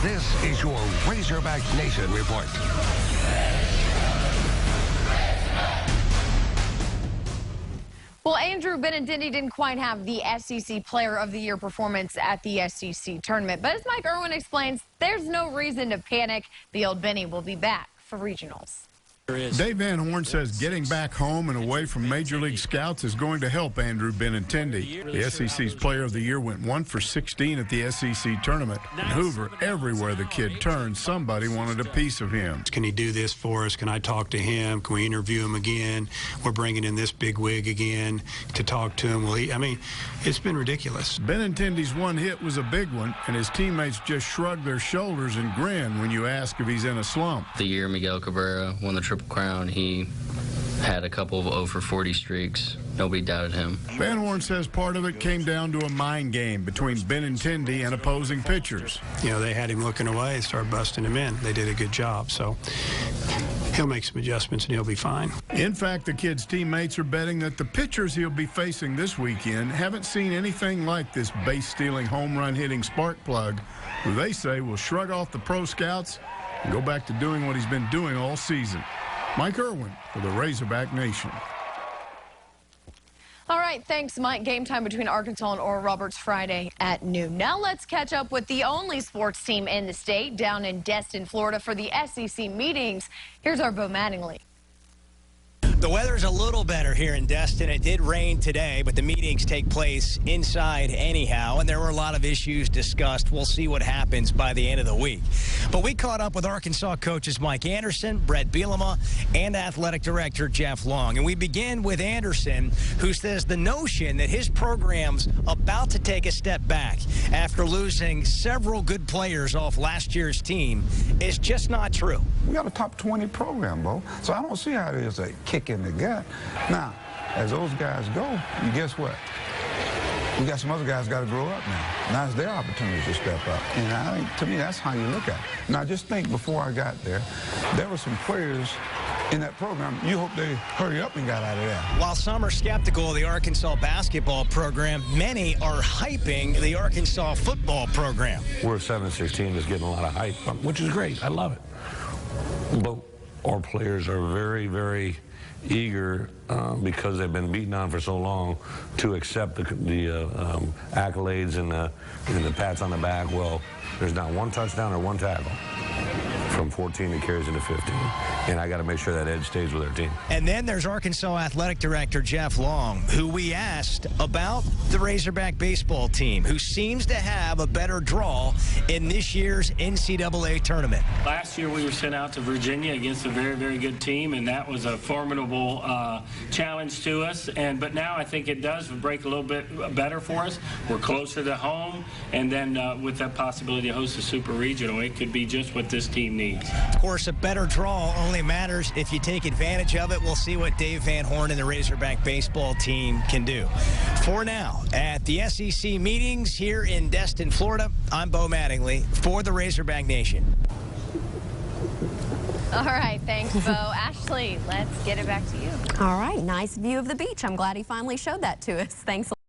This is your Razorback Nation report. Well, Andrew Benintendi didn't quite have the SEC Player of the Year performance at the SEC tournament. But as Mike Irwin explains, there's no reason to panic. The old Benny will be back for regionals. Dave Van Horn says getting back home and away from Major League Scouts is going to help Andrew Benintendi. The SEC's Player of the Year went 1 for 16 at the SEC tournament. And Hoover, everywhere the kid turned, somebody wanted a piece of him. Can he do this for us? Can I talk to him? Can we interview him again? We're bringing in this big wig again to talk to him. I mean, it's been ridiculous. Benintendi's one hit was a big one, and his teammates just shrug their shoulders and grin when you ask if he's in a slump. The year Miguel Cabrera won the Triple Crown, he had a couple of over 40 streaks. Nobody doubted him. Van Horn says part of it came down to a mind game between Benintendi and opposing pitchers. You know, they had him looking away, started busting him in. They did a good job, so he'll make some adjustments and he'll be fine. In fact, the kid's teammates are betting that the pitchers he'll be facing this weekend haven't seen anything like this base-stealing, home run-hitting spark plug, who they say will shrug off the pro scouts and go back to doing what he's been doing all season. Mike Irwin for the Razorback Nation. All right, thanks, Mike. Game time between Arkansas and Oral Roberts Friday at noon. Now let's catch up with the only sports team in the state down in Destin, Florida for the SEC meetings. Here's our Bo Mattingly. The weather's a little better here in Destin. It did rain today, but the meetings take place inside anyhow, and there were a lot of issues discussed. We'll see what happens by the end of the week. But we caught up with Arkansas coaches Mike Anderson, Brett Bielema, and athletic director Jeff Long. And we begin with Anderson, who says the notion that his program's about to take a step back after losing several good players off last year's team is just not true. We got a top 20 program, Bo, so I don't see how it is a kick in the gut. Now, as those guys go, you guess what? We got some other guys got to grow up now. Now it's their opportunity to step up. And I think, to me, that's how you look at it. Now, just think, before I got there were some players in that program, you hope they hurry up and got out of there. While some are skeptical of the Arkansas basketball program, many are hyping the Arkansas football program. We're a 7-6 team that's getting a lot of hype, which is great. I love it. But our players are very, very eager because they've been beaten on for so long to accept the accolades and the pats on the back. Well, there's not one touchdown or one tackle from 14 that carries into 15. And I got to make sure that edge stays with our team. And then there's Arkansas athletic director Jeff Long, who we asked about the Razorback baseball team, who seems to have a better draw in this year's NCAA tournament. Last year we were sent out to Virginia against a very, very good team, and that was a formidable challenge to us. But now I think it does break a little bit better for us. We're closer to home, and then with that possibility to host a super regional, it could be just what this team needs. Of course, a better draw only matters if you take advantage of it. We'll see what Dave Van Horn and the Razorback baseball team can do. For now, at the SEC meetings here in Destin, Florida, I'm Bo Mattingly for the Razorback Nation. All right, thanks, Bo. Ashley, let's get it back to you. All right, nice view of the beach. I'm glad he finally showed that to us. Thanks a lot.